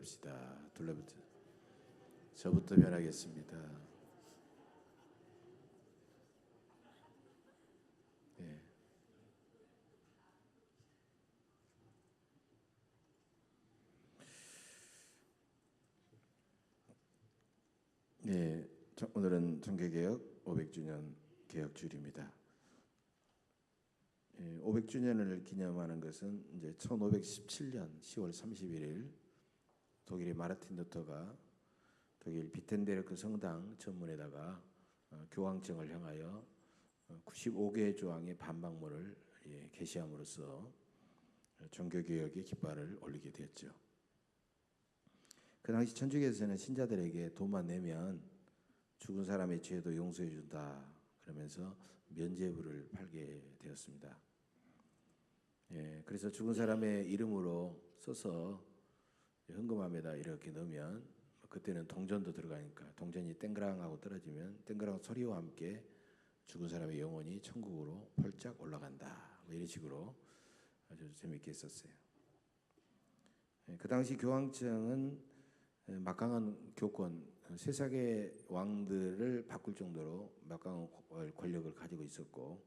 봅시다. 둘러붙어. 저부터 변하겠습니다. 네. 네, 오늘은 정계개혁 500주년 개혁주일입니다. 500주년을 기념하는 것은 이제 1517년 10월 31일 독일의 마르틴 루터가 독일 비텐베르크 성당 전문에다가 교황청을 향하여 95개의 조항의 반박문을 게시함으로써 종교개혁의 깃발을 올리게 되었죠. 그 당시 천주교에서는 신자들에게 돈만 내면 죽은 사람의 죄도 용서해 준다 그러면서 면죄부를 팔게 되었습니다. 그래서 죽은 사람의 이름으로 써서 현금함에다 이렇게 넣으면 그때는 동전도 들어가니까 동전이 땡그랑하고 떨어지면 땡그랑 소리와 함께 죽은 사람의 영혼이 천국으로 펄짝 올라간다. 이런 식으로 아주 재미있게 썼어요. 그 당시 교황청은 막강한 교권, 세상의 왕들을 바꿀 정도로 막강한 권력을 가지고 있었고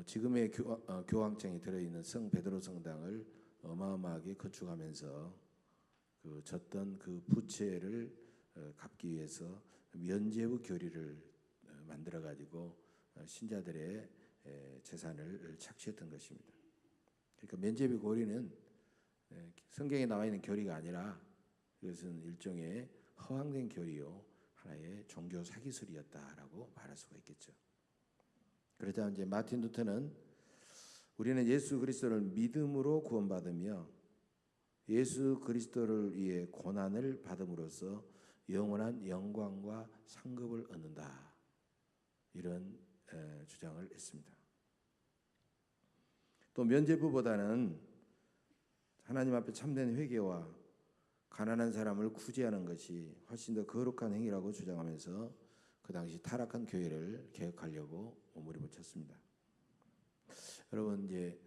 지금의 교황청이 들어있는 성 베드로 성당을 어마어마하게 건축하면서 그 졌던 그 부채를 갚기 위해서 면죄부 교리를 만들어 가지고 신자들의 재산을 착취했던 것입니다. 그러니까 면죄부 교리는 성경에 나와 있는 교리가 아니라 이것은 일종의 허황된 교리요 하나의 종교 사기술이었다라고 말할 수가 있겠죠. 그러자 이제 마틴 루터는 우리는 예수 그리스도를 믿음으로 구원받으며 예수 그리스도를 위해 고난을 받음으로써 영원한 영광과 상급을 얻는다. 이런 주장을 했습니다. 또 면죄부보다는 하나님 앞에 참된 회개와 가난한 사람을 구제하는 것이 훨씬 더 거룩한 행위라고 주장하면서 그 당시 타락한 교회를 개혁하려고 몸부림을 쳤습니다. 여러분 이제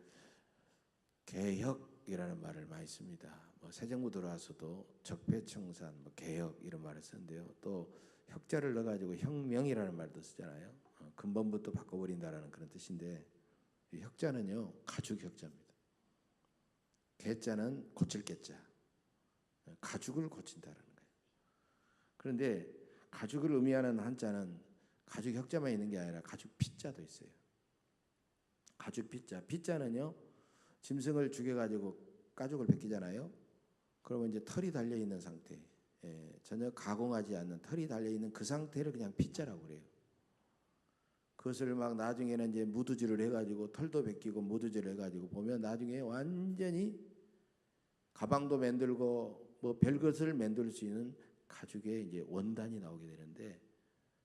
개혁이라는 말을 많이 씁니다. 새 정부 들어와서도 적폐청산, 개혁 이런 말을 쓰는데요. 또 혁자를 넣어가지고 혁명이라는 말도 쓰잖아요. 근본부터 바꿔버린다라는 그런 뜻인데 이 혁자는요 가죽 혁자입니다. 개자는 고칠 개자, 가죽을 고친다라는 거예요. 그런데 가죽을 의미하는 한자는 가죽 혁자만 있는 게 아니라 가죽 핏자도 있어요. 가죽 핏자, 핏자는요 짐승을 죽여가지고 가죽을 벗기잖아요. 그러면 이제 털이 달려 있는 상태, 전혀 가공하지 않는 털이 달려 있는 그 상태를 그냥 핏자라고 그래요. 그것을 막 나중에는 이제 무드질을 해가지고 털도 벗기고 무드질을 해가지고 보면 나중에 완전히 가방도 만들고 뭐 별것을 만들 수 있는 가죽의 이제 원단이 나오게 되는데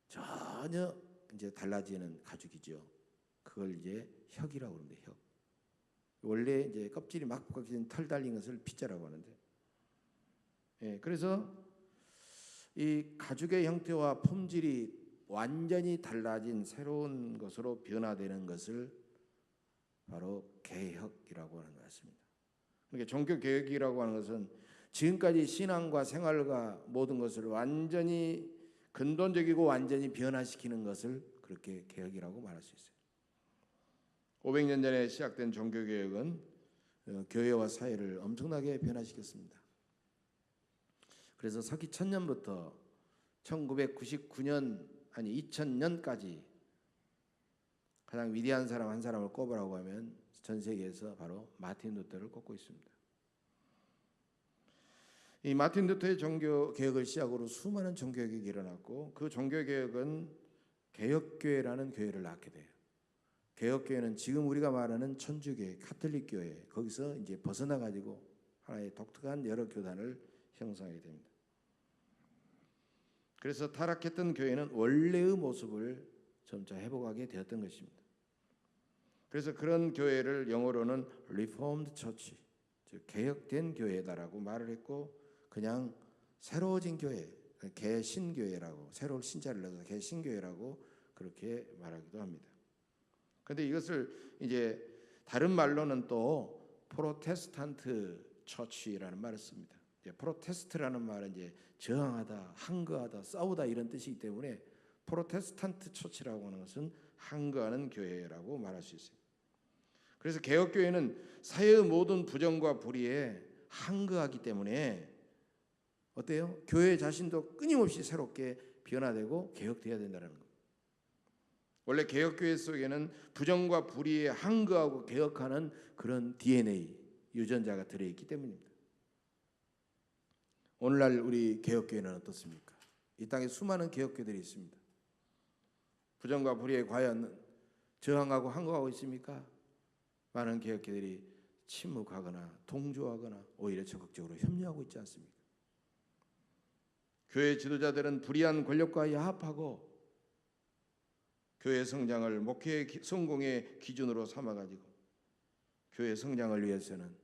전혀 이제 달라지는 가죽이죠. 그걸 이제 혁이라고 하는데 혁. 원래 이제 껍질이 막 벗겨진 털 달린 것을 핏자라고 하는데, 그래서 이 가죽의 형태와 품질이 완전히 달라진 새로운 것으로 변화되는 것을 바로 개혁이라고 하는 것 같습니다. 그러니까 종교 개혁이라고 하는 것은 지금까지 신앙과 생활과 모든 것을 완전히 근본적이고 완전히 변화시키는 것을 그렇게 개혁이라고 말할 수 있어요. 500년 전에 시작된 종교개혁은 교회와 사회를 엄청나게 변화시켰습니다. 그래서 서기 1000년부터 1999년 아니 2000년까지 가장 위대한 사람 한 사람을 꼽으라고 하면 전 세계에서 바로 마틴 루터를 꼽고 있습니다. 이 마틴 루터의 종교개혁을 시작으로 수많은 종교개혁이 일어났고 그 종교개혁은 개혁교회라는 교회를 낳게 돼요. 개혁교회는 지금 우리가 말하는 천주교회, 카톨릭교회 거기서 이제 벗어나 가지고 하나의 독특한 여러 교단을 형성하게 됩니다. 그래서 타락했던 교회는 원래의 모습을 점차 회복하게 되었던 것입니다. 그래서 그런 교회를 영어로는 Reformed Church, 즉 개혁된 교회다라고 말을 했고 그냥 새로워진 교회, 개신교회라고 새로운 신자를 넣어서 개신교회라고 그렇게 말하기도 합니다. 그런데 이것을 이제 다른 말로는 또 프로테스탄트 처치라는 말을 씁니다. 프로테스트라는 말은 이제 저항하다, 항거하다, 싸우다 이런 뜻이기 때문에 프로테스탄트 처치라고 하는 것은 항거하는 교회라고 말할 수 있어요. 그래서 개혁교회는 사회의 모든 부정과 불의에 항거하기 때문에 어때요? 교회 자신도 끊임없이 새롭게 변화되고 개혁돼야 된다는 겁니다. 원래 개혁교회 속에는 부정과 불의에 항거하고 개혁하는 그런 DNA, 유전자가 들어있기 때문입니다. 오늘날 우리 개혁교회는 어떻습니까? 이 땅에 수많은 개혁교회들이 있습니다. 부정과 불의에 과연 저항하고 항거하고 있습니까? 많은 개혁교회들이 침묵하거나 동조하거나 오히려 적극적으로 협력하고 있지 않습니까? 교회 지도자들은 불의한 권력과 야합하고 교회 성장을 목회 성공의 기준으로 삼아가지고 교회 성장을 위해서는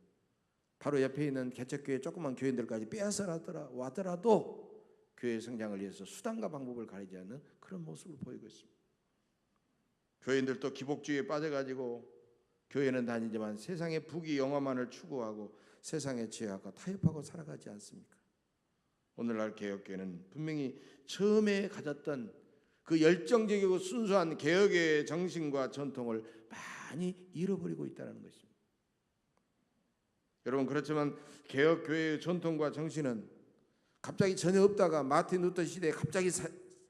바로 옆에 있는 개척교회 조그만 교인들까지 빼앗아 왔더라도 교회 성장을 위해서 수단과 방법을 가리지 않는 그런 모습을 보이고 있습니다. 교인들도 기복주의에 빠져가지고 교회는 다니지만 세상의 부귀 영화만을 추구하고 세상의 죄악과 타협하고 살아가지 않습니까? 오늘날 개혁교회는 분명히 처음에 가졌던 그 열정적이고 순수한 개혁의 정신과 전통을 많이 잃어버리고 있다는 것입니다. 여러분, 그렇지만 개혁교회의 전통과 정신은 갑자기 전혀 없다가 마틴 루터 시대에 갑자기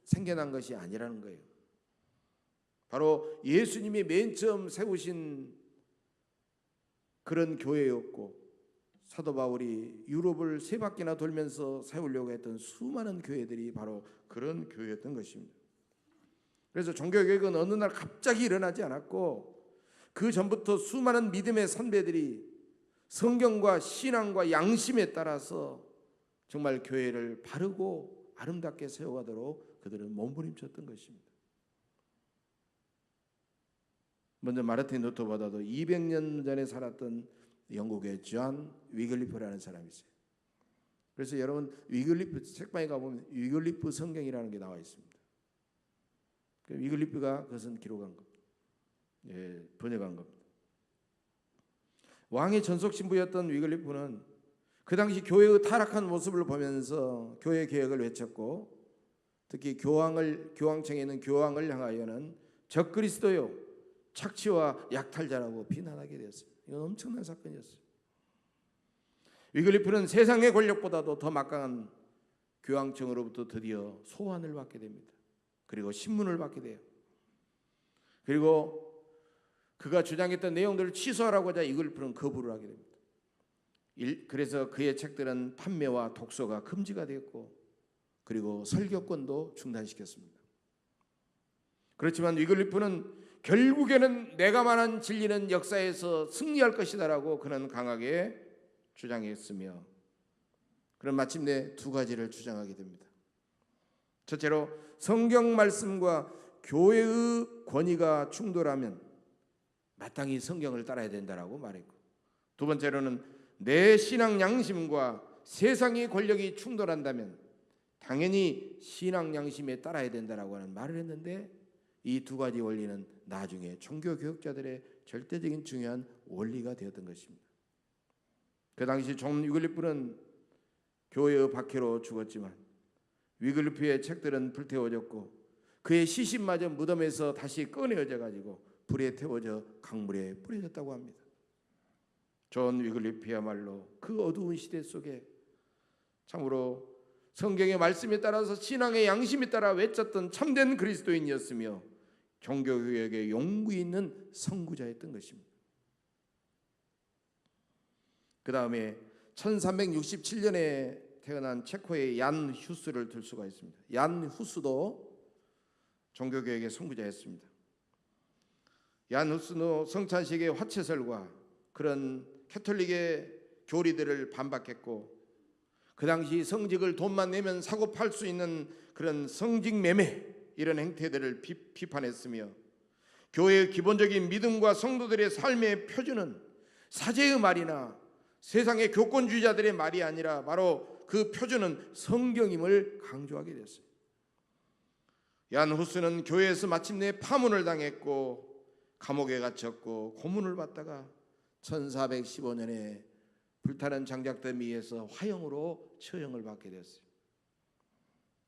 생겨난 것이 아니라는 거예요. 바로 예수님이 맨 처음 세우신 그런 교회였고, 사도 바울이 유럽을 세 바퀴나 돌면서 세우려고 했던 수많은 교회들이 바로 그런 교회였던 것입니다. 그래서 종교개혁은 어느 날 갑자기 일어나지 않았고, 그 전부터 수많은 믿음의 선배들이 성경과 신앙과 양심에 따라서 정말 교회를 바르고 아름답게 세워가도록 그들은 몸부림쳤던 것입니다. 먼저 마르틴 루터보다도 200년 전에 살았던 영국의 존 위글리프라는 사람이 있어요. 그래서 여러분, 위글리프 책방에 가보면 위글리프 성경이라는 게 나와 있습니다. 위글리프가 그것은 기록한 겁니다. 번역한 겁니다. 왕의 전속 신부였던 위글리프는 그 당시 교회의 타락한 모습을 보면서 교회 개혁을 외쳤고, 특히 교황청에 있는 교황을 향하여는 적그리스도요, 착취와 약탈자라고 비난하게 되었어요. 이건 엄청난 사건이었어요. 위글리프는 세상의 권력보다도 더 막강한 교황청으로부터 드디어 소환을 받게 됩니다. 그리고 신문을 받게 돼요. 그리고 그가 주장했던 내용들을 취소하라고 하자 위글리프는 거부를 하게 됩니다. 그래서 그의 책들은 판매와 독서가 금지가 되었고, 그리고 설교권도 중단시켰습니다. 그렇지만 위글리프는 결국에는 내가 말한 진리는 역사에서 승리할 것이다라고 그는 강하게 주장했으며, 그런 마침내 두 가지를 주장하게 됩니다. 첫째로, 성경 말씀과 교회의 권위가 충돌하면 마땅히 성경을 따라야 된다라고 말했고, 두 번째로는 내 신앙 양심과 세상의 권력이 충돌한다면 당연히 신앙 양심에 따라야 된다라고 하는 말을 했는데, 이 두 가지 원리는 나중에 종교 교육자들의 절대적인 중요한 원리가 되었던 것입니다. 그 당시 존 위글리프는 교회의 박해로 죽었지만 위글리프의 책들은 불태워졌고, 그의 시신마저 무덤에서 다시 꺼내어져 가지고 불에 태워져 강물에 뿌려졌다고 합니다. 존 위글리프야말로 그 어두운 시대 속에 참으로 성경의 말씀에 따라서 신앙의 양심에 따라 외쳤던 참된 그리스도인이었으며 종교개혁의 용기 있는 선구자였던 것입니다. 그 다음에 1367년에 태어난 체코의 얀 후스를 들 수가 있습니다. 얀 후스도 종교개혁의 선구자였습니다. 얀 후스는 성찬식의 화채설과 그런 캐톨릭의 교리들을 반박했고, 그 당시 성직을 돈만 내면 사고 팔 수 있는 그런 성직 매매 이런 행태들을 비판했으며, 교회의 기본적인 믿음과 성도들의 삶의 표준은 사제의 말이나 세상의 교권주의자들의 말이 아니라 바로 그 표준은 성경임을 강조하게 됐어요. 얀 후스는 교회에서 마침내 파문을 당했고 감옥에 갇혔고 고문을 받다가 1415년에 불타는 장작더미 위에서 화형으로 처형을 받게 되었어요.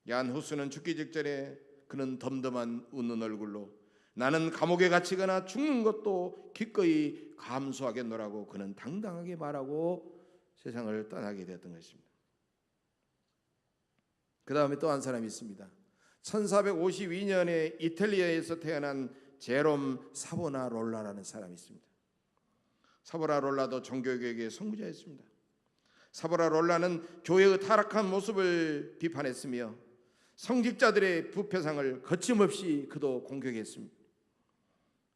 야한 후스는 죽기 직전에 그는 덤덤한 웃는 얼굴로 나는 감옥에 갇히거나 죽는 것도 기꺼이 감수하겠노라고 그는 당당하게 말하고 세상을 떠나게 되었던 것입니다. 그 다음에 또 한 사람이 있습니다. 1452년에 이탈리아에서 태어난 제롬 사보나롤라라는 사람이 있습니다. 사보나롤라도 종교개혁의 선구자였습니다. 사보나롤라는 교회의 타락한 모습을 비판했으며 성직자들의 부패상을 거침없이 그도 공격했습니다.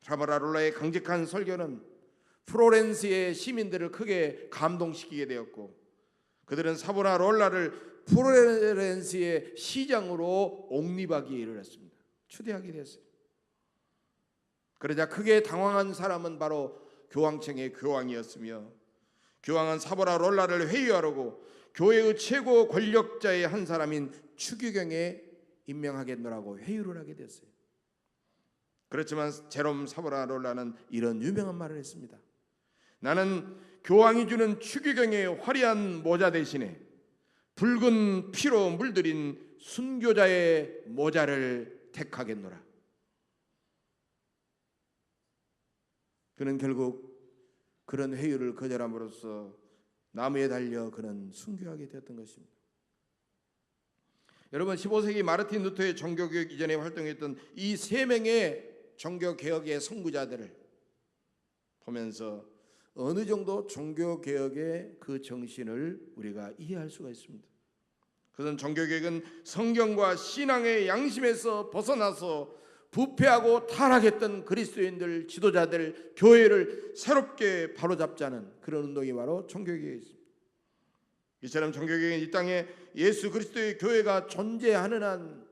사보나롤라의 강직한 설교는 플로렌스의 시민들을 크게 감동시키게 되었고 그들은 사보나롤라를 플로렌스의 시장으로 옹립하기에 이르렀습니다. 추대하게 되었어요. 그러자 크게 당황한 사람은 바로 교황청의 교황이었으며 교황은 사보나롤라를 회유하려고 교회의 최고 권력자의 한 사람인 추기경에 임명하겠노라고 회유를 하게 됐어요. 그렇지만 제롬 사보나롤라는 이런 유명한 말을 했습니다. 나는 교황이 주는 추기경의 화려한 모자 대신에 붉은 피로 물들인 순교자의 모자를 택하겠노라. 그는 결국 그런 회유를 거절함으로써 나무에 달려 그는 순교하게 되었던 것입니다. 여러분 15세기 마르틴 루터의 종교개혁 이전에 활동했던 이 세 명의 종교개혁의 선구자들을 보면서 어느 정도 종교개혁의 그 정신을 우리가 이해할 수가 있습니다. 그것은 종교개혁은 성경과 신앙의 양심에서 벗어나서 부패하고 타락했던 그리스도인들, 지도자들, 교회를 새롭게 바로잡자는 그런 운동이 바로 종교개혁입니다. 이처럼 종교개혁은 이 땅에 예수 그리스도의 교회가 존재하는 한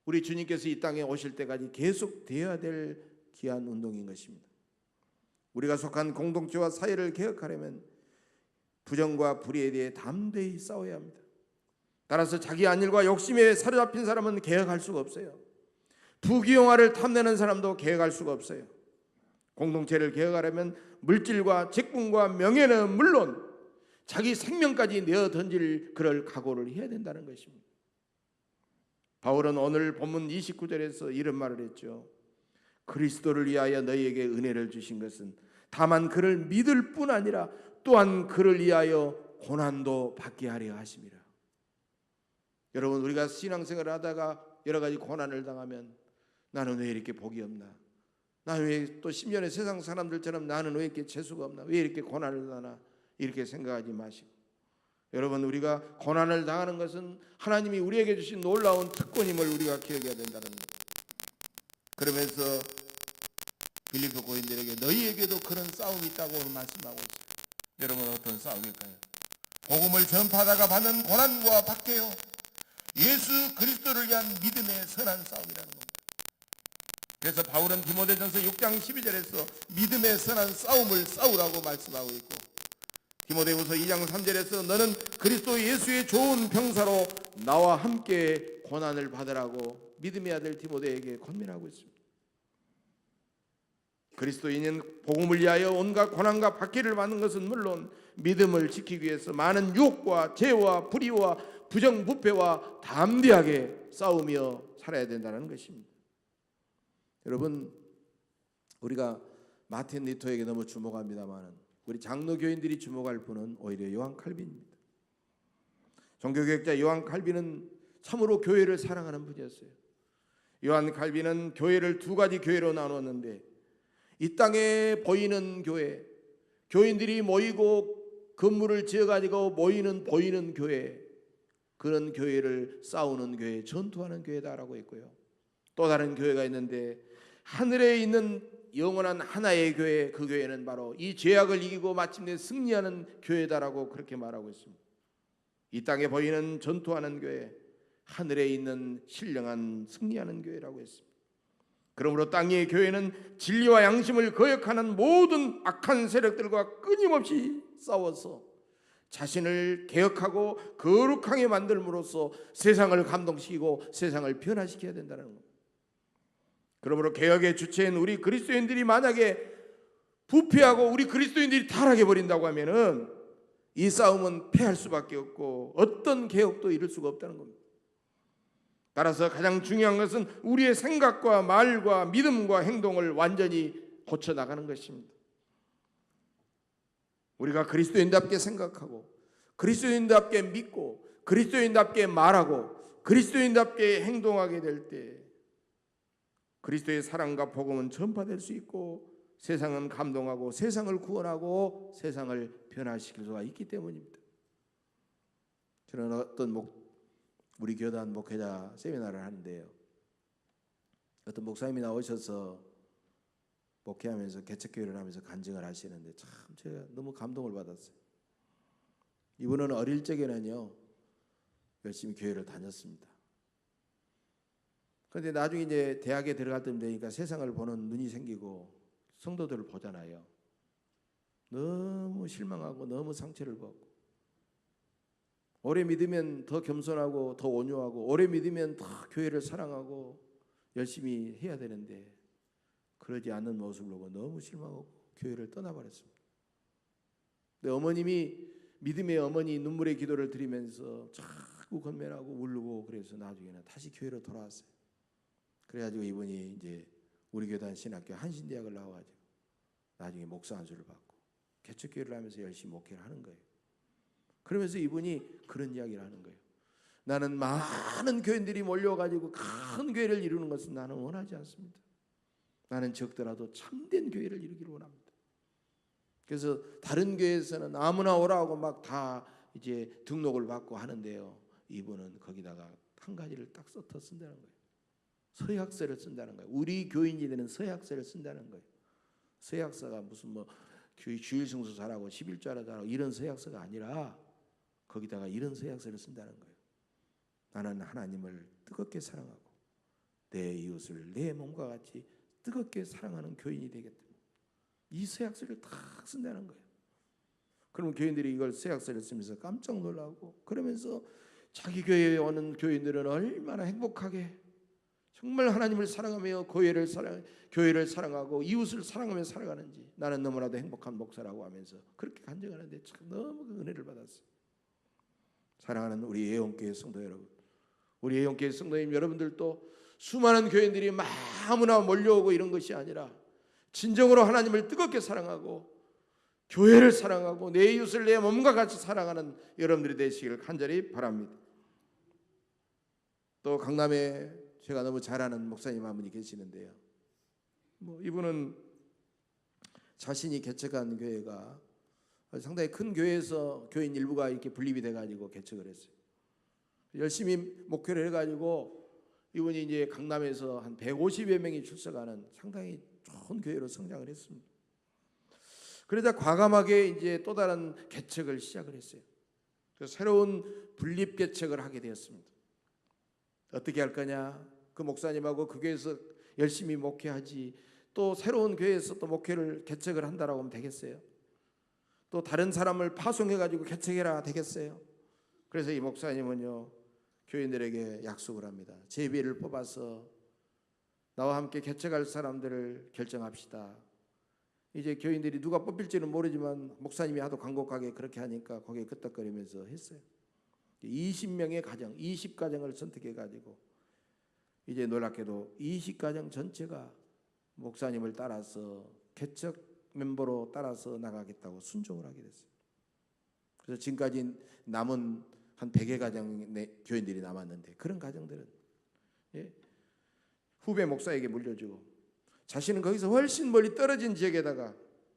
우리 주님께서 이 땅에 오실 때까지 계속되어야 될 귀한 운동인 것입니다. 우리가 속한 공동체와 사회를 개혁하려면 부정과 불의에 대해 담대히 싸워야 합니다. 따라서 자기 안일과 욕심에 사로잡힌 사람은 개혁할 수가 없어요. 부귀영화를 탐내는 사람도 개혁할 수가 없어요. 공동체를 개혁하려면 물질과 직분과 명예는 물론 자기 생명까지 내어 던질 그럴 각오를 해야 된다는 것입니다. 바울은 오늘 본문 29절에서 이런 말을 했죠. 그리스도를 위하여 너희에게 은혜를 주신 것은 다만 그를 믿을 뿐 아니라 또한 그를 위하여 고난도 받게 하려 하심이라. 여러분 우리가 신앙생활을 하다가 여러 가지 고난을 당하면 나는 왜 이렇게 복이 없나? 나는 왜 또 10년의 세상 사람들처럼 나는 왜 이렇게 재수가 없나? 왜 이렇게 고난을 당하나? 이렇게 생각하지 마시고 여러분 우리가 고난을 당하는 것은 하나님이 우리에게 주신 놀라운 특권임을 우리가 기억해야 된다는 것. 그러면서 빌립보 고인들에게 너희에게도 그런 싸움이 있다고 말씀하고 있어요. 여러분 어떤 싸움일까요? 복음을 전파하다가 받는 고난과 박해요. 예수 그리스도를 위한 믿음의 선한 싸움이라는 겁니다. 그래서 바울은 디모데전서 6장 12절에서 믿음의 선한 싸움을 싸우라고 말씀하고 있고 디모데후서 2장 3절에서 너는 그리스도 예수의 좋은 병사로 나와 함께 고난을 받으라고 믿음의 아들 디모데에게 권면하고 있습니다. 그리스도인은 복음을 위하여 온갖 고난과 박해를 받는 것은 물론 믿음을 지키기 위해서 많은 유혹과 죄와 불의와 부정부패와 담대하게 싸우며 살아야 된다는 것입니다. 여러분 우리가 마틴 루터에게 너무 주목합니다만 우리 장로교인들이 주목할 분은 오히려 요한 칼빈입니다. 종교개혁자 요한 칼빈은 참으로 교회를 사랑하는 분이었어요. 요한 칼빈은 교회를 두 가지 교회로 나눴는데 이 땅에 보이는 교회, 교인들이 모이고 건물을 지어가지고 모이는 보이는 교회, 그런 교회를 싸우는 교회, 전투하는 교회다라고 했고요. 또 다른 교회가 있는데 하늘에 있는 영원한 하나의 교회, 그 교회는 바로 이 죄악을 이기고 마침내 승리하는 교회다라고 그렇게 말하고 있습니다. 이 땅에 보이는 전투하는 교회, 하늘에 있는 신령한 승리하는 교회라고 했습니다. 그러므로 땅의 교회는 진리와 양심을 거역하는 모든 악한 세력들과 끊임없이 싸워서 자신을 개혁하고 거룩하게 만들므로써 세상을 감동시키고 세상을 변화시켜야 된다는 겁니다. 그러므로 개혁의 주체인 우리 그리스도인들이 만약에 부패하고 우리 그리스도인들이 타락해 버린다고 하면은 이 싸움은 패할 수밖에 없고 어떤 개혁도 이룰 수가 없다는 겁니다. 따라서 가장 중요한 것은 우리의 생각과 말과 믿음과 행동을 완전히 고쳐 나가는 것입니다. 우리가 그리스도인답게 생각하고 그리스도인답게 믿고 그리스도인답게 말하고 그리스도인답게 행동하게 될 때 그리스도의 사랑과 복음은 전파될 수 있고 세상은 감동하고 세상을 구원하고 세상을 변화시킬 수가 있기 때문입니다. 저는 우리 교단 목회자 세미나를 하는데요, 어떤 목사님이 나오셔서 목회하면서 개척교회를 하면서 간증을 하시는데 참 제가 너무 감동을 받았어요. 이분은 어릴 적에는요 열심히 교회를 다녔습니다. 그런데 나중에 이제 대학에 들어갈 때 되니까 세상을 보는 눈이 생기고 성도들을 보잖아요. 너무 실망하고 너무 상처를 받고, 오래 믿으면 더 겸손하고 더 온유하고 오래 믿으면 더 교회를 사랑하고 열심히 해야 되는데 그러지 않는 모습을 보고 너무 실망하고 교회를 떠나버렸습니다. 근데 어머님이, 믿음의 어머니 눈물의 기도를 드리면서 자꾸 건면하고 울고, 그래서 나중에는 다시 교회로 돌아왔어요. 그래가지고 이분이 이제 우리 교단 신학교 한신대학을 나와가지고 나중에 목사 안수를 받고 개척교회를 하면서 열심히 목회를 하는 거예요. 그러면서 이분이 그런 이야기를 하는 거예요. 나는 많은 교인들이 몰려가지고 큰 교회를 이루는 것은 나는 원하지 않습니다. 나는 적더라도 참된 교회를 이루기를 원합니다. 그래서 다른 교회에서는 아무나 오라고 막 다 이제 등록을 받고 하는데요, 이분은 거기다가 한 가지를 딱 써서 쓴다는 거예요. 서약서를 쓴다는 거예요. 우리 교인이들은 서약서를 쓴다는 거예요. 서약서가 무슨 뭐 주일 성수 잘하고 11조하라 잘하고 이런 서약서가 아니라 거기다가 이런 서약서를 쓴다는 거예요. 나는 하나님을 뜨겁게 사랑하고 내 이웃을 내 몸과 같이 뜨겁게 사랑하는 교인이 되겠다. 이 서약서를 다 쓴다는 거예요. 그러면 교인들이 이걸 서약서를 쓰면서 깜짝 놀라고, 그러면서 자기 교회에 오는 교인들은 얼마나 행복하게 정말 하나님을 사랑하며 교회를 사랑하고 이웃을 사랑하며 살아가는지 나는 너무나도 행복한 목사라고 하면서 그렇게 간증하는데 참 너무 그 은혜를 받았어요. 사랑하는 우리 예원교회 성도 여러분, 우리 예원교회 성도님 여러분들도 수많은 교인들이 아무나 몰려오고 이런 것이 아니라 진정으로 하나님을 뜨겁게 사랑하고 교회를 사랑하고 내 이웃을 내 몸과 같이 사랑하는 여러분들이 되시기를 간절히 바랍니다. 또 강남에 제가 너무 잘 아는 목사님 한 분이 계시는데요, 이분은 자신이 개척한 교회가 상당히 큰 교회에서 교인 일부가 이렇게 분립이 돼가지고 개척을 했어요. 열심히 목회를 해가지고 이분이 이제 강남에서 한 150여 명이 출석하는 상당히 좋은 교회로 성장을 했습니다. 그러자 과감하게 이제 또 다른 개척을 시작을 했어요. 그래서 새로운 분립 개척을 하게 되었습니다. 어떻게 할 거냐? 그 목사님하고 그 교회에서 열심히 목회하지 또 새로운 교회에서 또 목회를 개척을 한다라고 하면 되겠어요? 또 다른 사람을 파송해가지고 개척해라 되겠어요? 그래서 이 목사님은요 교인들에게 약속을 합니다. 제비를 뽑아서 나와 함께 개척할 사람들을 결정합시다. 이제 교인들이 누가 뽑힐지는 모르지만 목사님이 하도 간곡하게 그렇게 하니까 거기에 끄떡거리면서 했어요. 20명의 가정, 20가정을 선택해가지고 이제 놀랍게도 20가정 전체가 목사님을 따라서 개척 멤버로 따라서 나가겠다고 순종을 하게 됐어요. 그래서 지금까지 남은 한 100여 가정의 교인들이 남았는데 그런 가정들은 후배 목사에게 물려주고 자신은 거기서 훨씬 멀리 떨어진 지역에다가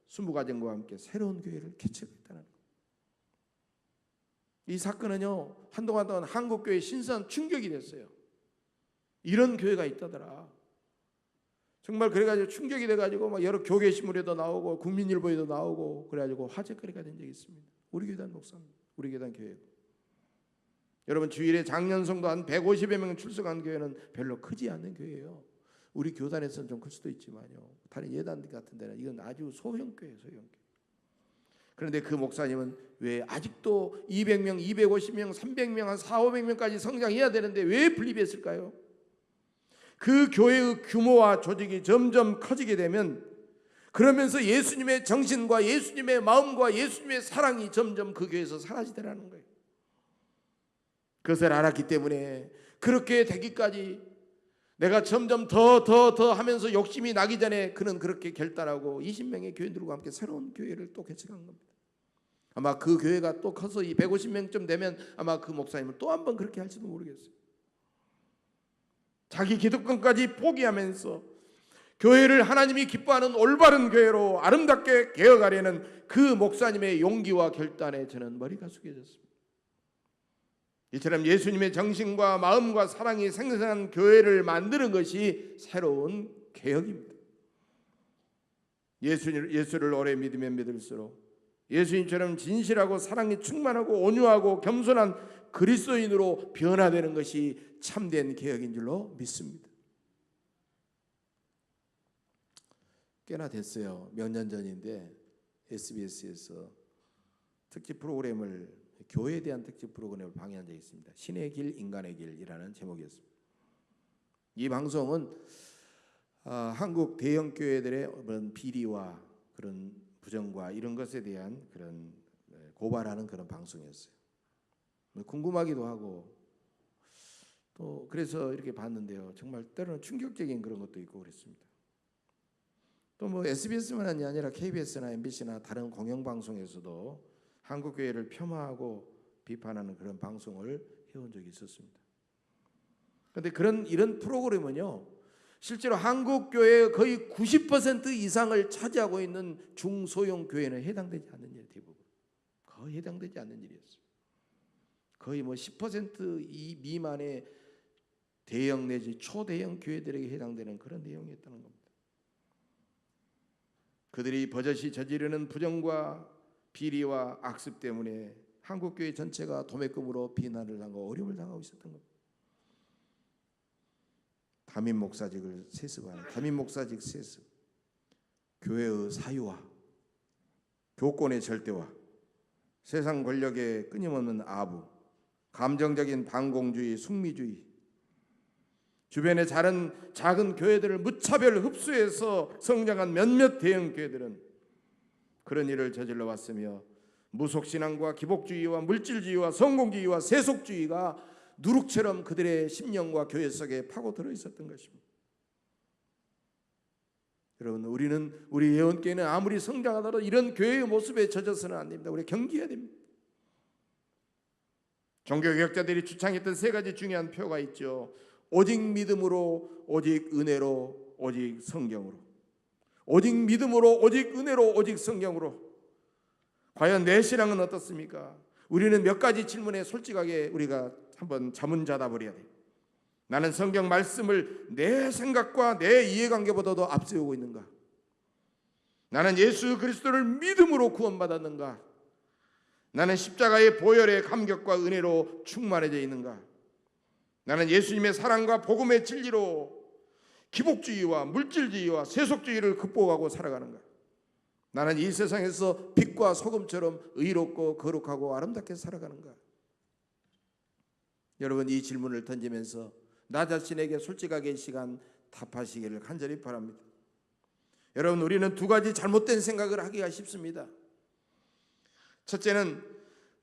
20가정과 함께 새로운 교회를 개척했다는 거예요. 이 사건은요 한동안 동안 한국교회 신선 충격이 됐어요. 이런 교회가 있다더라. 정말 그래가지고 충격이 돼가지고 막 여러 교계 신문에도 나오고 국민일보에도 나오고 그래가지고 화제거리가 된 적이 있습니다. 우리 교단 목사입니다. 우리 교단 교회. 여러분 주일에 장년성도 한 150여 명 출석한 교회는 별로 크지 않는 교회예요. 우리 교단에서는 좀 클 수도 있지만요. 다른 예단 같은 데는 이건 아주 소형교회예요. 소형교회. 그런데 그 목사님은 왜 아직도 200명, 250명, 300명, 한 400~500명까지 성장해야 되는데 왜 분립했을까요? 그 교회의 규모와 조직이 점점 커지게 되면 그러면서 예수님의 정신과 예수님의 마음과 예수님의 사랑이 점점 그 교회에서 사라지더라는 거예요. 그것을 알았기 때문에 그렇게 되기까지 내가 점점 더 하면서 욕심이 나기 전에 그는 그렇게 결단하고 20명의 교인들과 함께 새로운 교회를 또 개척한 겁니다. 아마 그 교회가 또 커서 이 150명쯤 되면 아마 그 목사님은 또 한 번 그렇게 할지도 모르겠어요. 자기 기득권까지 포기하면서 교회를 하나님이 기뻐하는 올바른 교회로 아름답게 개혁하려는 그 목사님의 용기와 결단에 저는 머리가 숙여졌습니다. 이처럼 예수님의 정신과 마음과 사랑이 생생한 교회를 만드는 것이 새로운 개혁입니다. 예수를 오래 믿으면 믿을수록 예수님처럼 진실하고 사랑이 충만하고 온유하고 겸손한 그리스도인으로 변화되는 것이 참된 개혁인 줄로 믿습니다. 꽤나 됐어요. 몇 년 전인데 SBS에서 특집 프로그램을 교회에 대한 특집 프로그램을 방영한 적이 있습니다. 신의 길 인간의 길이라는 제목이었습니다. 이 방송은 한국 대형 교회들의 그런 비리와 그런 부정과 이런 것에 대한 그런 고발하는 그런 방송이었어요. 궁금하기도 하고 또 그래서 이렇게 봤는데요. 정말 때로는 충격적인 그런 것도 있고 그랬습니다. 또 뭐 SBS만이 아니라 KBS나 MBC나 다른 공영방송에서도 한국교회를 폄하하고 비판하는 그런 방송을 해온 적이 있었습니다. 그런데 이런 프로그램은요, 실제로 한국교회의 거의 90% 이상을 차지하고 있는 중소형 교회는 해당되지 않는 일이에요. 대부분 거의 해당되지 않는 일이었어요. 거의 뭐 10% 미만의 대형 내지 초대형 교회들에게 해당되는 그런 내용이었다는 겁니다. 그들이 버젓이 저지르는 부정과 비리와 악습 때문에 한국교회 전체가 도매금으로 비난을 당하고 어려움을 당하고 있었던 겁니다. 담임 목사직을 세습하는 담임 목사직 세습, 교회의 사유화, 교권의 절대화, 세상 권력의 끊임없는 아부, 감정적인 반공주의, 숙미주의, 주변의 작은 교회들을 무차별 흡수해서 성장한 몇몇 대형 교회들은 그런 일을 저질러 왔으며 무속신앙과 기복주의와 물질주의와 성공주의와 세속주의가 누룩처럼 그들의 심령과 교회 속에 파고들어 있었던 것입니다. 여러분, 우리 예언교회는 아무리 성장하더라도 이런 교회의 모습에 젖어서는 안 됩니다. 우리 경계해야 됩니다. 종교개혁자들이 주창했던 세 가지 중요한 표가 있죠. 오직 믿음으로, 오직 은혜로, 오직 성경으로. 오직 믿음으로, 오직 은혜로, 오직 성경으로. 과연 내 신앙은 어떻습니까? 우리는 몇 가지 질문에 솔직하게 우리가 한번 자문자답을 해야 돼요. 나는 성경 말씀을 내 생각과 내 이해관계보다도 앞세우고 있는가? 나는 예수 그리스도를 믿음으로 구원받았는가? 나는 십자가의 보혈의 감격과 은혜로 충만해져 있는가? 나는 예수님의 사랑과 복음의 진리로 기복주의와 물질주의와 세속주의를 극복하고 살아가는가? 나는 이 세상에서 빛과 소금처럼 의롭고 거룩하고 아름답게 살아가는가? 여러분, 이 질문을 던지면서 나 자신에게 솔직하게 이 시간 답하시기를 간절히 바랍니다. 여러분, 우리는 두 가지 잘못된 생각을 하기가 쉽습니다. 첫째는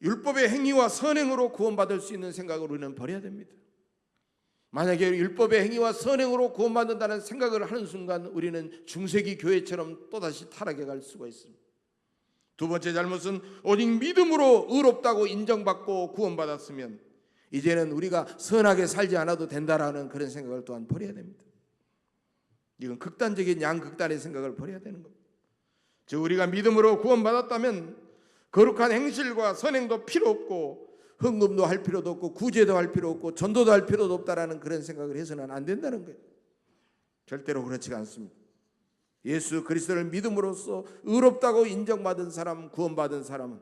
율법의 행위와 선행으로 구원받을 수 있는 생각을 우리는 버려야 됩니다. 만약에 율법의 행위와 선행으로 구원받는다는 생각을 하는 순간 우리는 중세기 교회처럼 또다시 타락해 갈 수가 있습니다. 두 번째 잘못은 오직 믿음으로 의롭다고 인정받고 구원받았으면 이제는 우리가 선하게 살지 않아도 된다라는 그런 생각을 또한 버려야 됩니다. 이건 극단적인 양극단의 생각을 버려야 되는 겁니다. 즉, 우리가 믿음으로 구원받았다면 거룩한 행실과 선행도 필요 없고 헌금도 할 필요도 없고 구제도 할 필요 없고 전도도 할 필요도 없다라는 그런 생각을 해서는 안 된다는 거예요. 절대로 그렇지가 않습니다. 예수 그리스도를 믿음으로써 의롭다고 인정받은 사람, 구원받은 사람은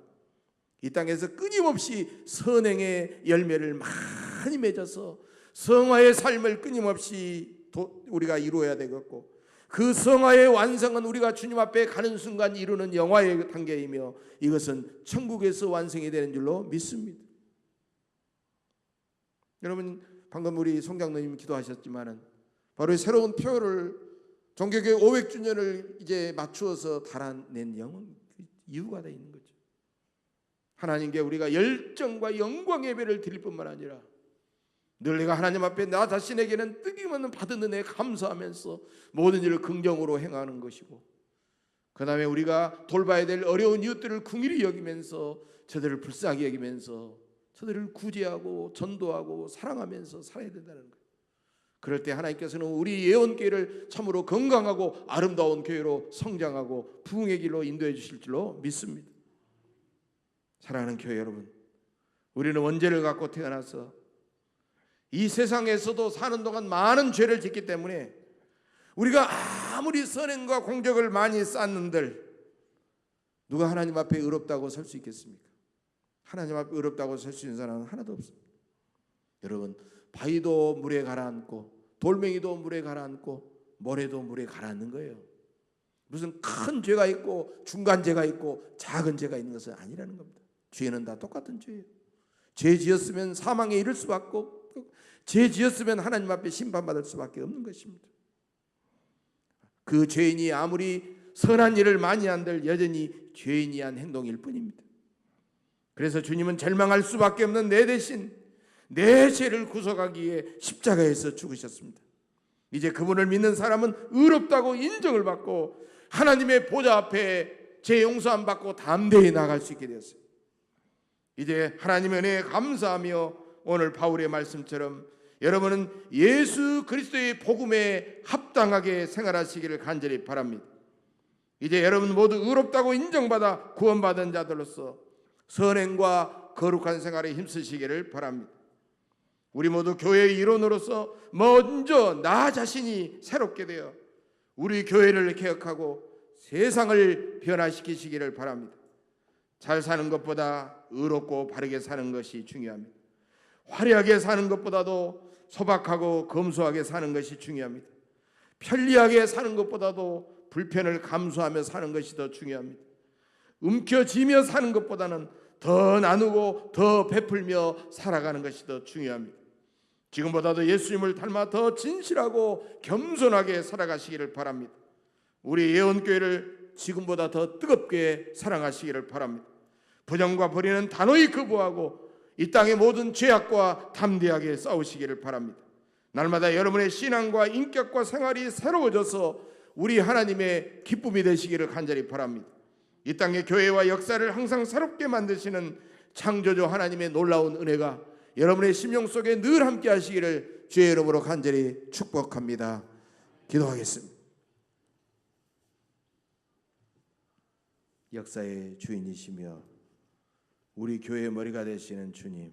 이 땅에서 끊임없이 선행의 열매를 많이 맺어서 성화의 삶을 끊임없이 우리가 이루어야 되겠고, 그 성화의 완성은 우리가 주님 앞에 가는 순간 이루는 영화의 단계이며 이것은 천국에서 완성이 되는 줄로 믿습니다. 여러분, 방금 우리 송장로님 기도하셨지만은 바로 새로운 표를 종교교회 500주년을 이제 맞추어서 달아낸 이유가 돼 있는 거죠. 하나님께 우리가 열정과 영광 예배를 드릴 뿐만 아니라 늘 내가 하나님 앞에 나 자신에게는 뜨김없는 받은 은혜에 감사하면서 모든 일을 긍정으로 행하는 것이고, 그 다음에 우리가 돌봐야 될 어려운 이웃들을 긍휼히 여기면서 저들을 불쌍히 여기면서 저들을 구제하고 전도하고 사랑하면서 살아야 된다는 거예요. 그럴 때 하나님께서는 우리 예언교회를 참으로 건강하고 아름다운 교회로 성장하고 부흥의 길로 인도해 주실 줄로 믿습니다. 사랑하는 교회 여러분, 우리는 원죄를 갖고 태어나서 이 세상에서도 사는 동안 많은 죄를 짓기 때문에 우리가 아무리 선행과 공적을 많이 쌓는들 누가 하나님 앞에 의롭다고 설 수 있겠습니까? 하나님 앞에 의롭다고 설 수 있는 사람은 하나도 없습니다. 여러분, 바위도 물에 가라앉고 돌멩이도 물에 가라앉고 모래도 물에 가라앉는 거예요. 무슨 큰 죄가 있고 중간 죄가 있고 작은 죄가 있는 것은 아니라는 겁니다. 죄는 다 똑같은 죄예요. 죄 지었으면 사망에 이를 수밖에 없고, 죄 지었으면 하나님 앞에 심판받을 수밖에 없는 것입니다. 그 죄인이 아무리 선한 일을 많이 한들 여전히 죄인이한 행동일 뿐입니다. 그래서 주님은 절망할 수밖에 없는 내 대신 내 죄를 구속하기 위해 십자가에서 죽으셨습니다. 이제 그분을 믿는 사람은 의롭다고 인정을 받고 하나님의 보좌 앞에 죄 용서함 받고 담대히 나갈 수 있게 되었어요. 이제 하나님의 은혜에 감사하며 오늘 바울의 말씀처럼 여러분은 예수 그리스도의 복음에 합당하게 생활하시기를 간절히 바랍니다. 이제 여러분 모두 의롭다고 인정받아 구원받은 자들로서 선행과 거룩한 생활에 힘쓰시기를 바랍니다. 우리 모두 교회의 일원으로서 먼저 나 자신이 새롭게 되어 우리 교회를 개혁하고 세상을 변화시키시기를 바랍니다. 잘 사는 것보다 의롭고 바르게 사는 것이 중요합니다. 화려하게 사는 것보다도 소박하고 검소하게 사는 것이 중요합니다. 편리하게 사는 것보다도 불편을 감수하며 사는 것이 더 중요합니다. 움켜쥐며 사는 것보다는 더 나누고 더 베풀며 살아가는 것이 더 중요합니다. 지금보다도 예수님을 닮아 더 진실하고 겸손하게 살아가시기를 바랍니다. 우리 예언교회를 지금보다 더 뜨겁게 사랑하시기를 바랍니다. 부정과 불의는 단호히 거부하고 이 땅의 모든 죄악과 담대하게 싸우시기를 바랍니다. 날마다 여러분의 신앙과 인격과 생활이 새로워져서 우리 하나님의 기쁨이 되시기를 간절히 바랍니다. 이 땅의 교회와 역사를 항상 새롭게 만드시는 창조주 하나님의 놀라운 은혜가 여러분의 심령 속에 늘 함께 하시기를 주의 이름으로 간절히 축복합니다. 기도하겠습니다. 역사의 주인이시며 우리 교회의 머리가 되시는 주님,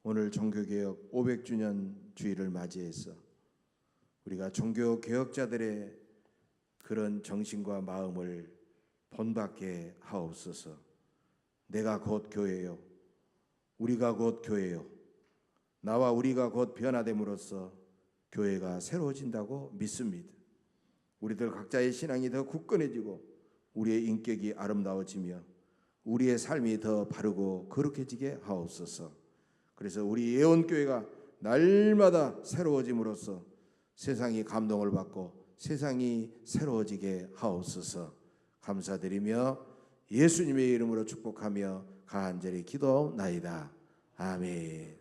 오늘 종교개혁 500주년 주일을 맞이해서 우리가 종교개혁자들의 그런 정신과 마음을 본받게 하옵소서. 내가 곧 교회요, 우리가 곧 교회요, 나와 우리가 곧 변화됨으로써 교회가 새로워진다고 믿습니다. 우리들 각자의 신앙이 더 굳건해지고 우리의 인격이 아름다워지며 우리의 삶이 더 바르고 거룩해지게 하옵소서. 그래서 우리 예언교회가 날마다 새로워짐으로써 세상이 감동을 받고 세상이 새로워지게 하옵소서. 감사드리며 예수님의 이름으로 축복하며 간절히 기도나이다. 아멘.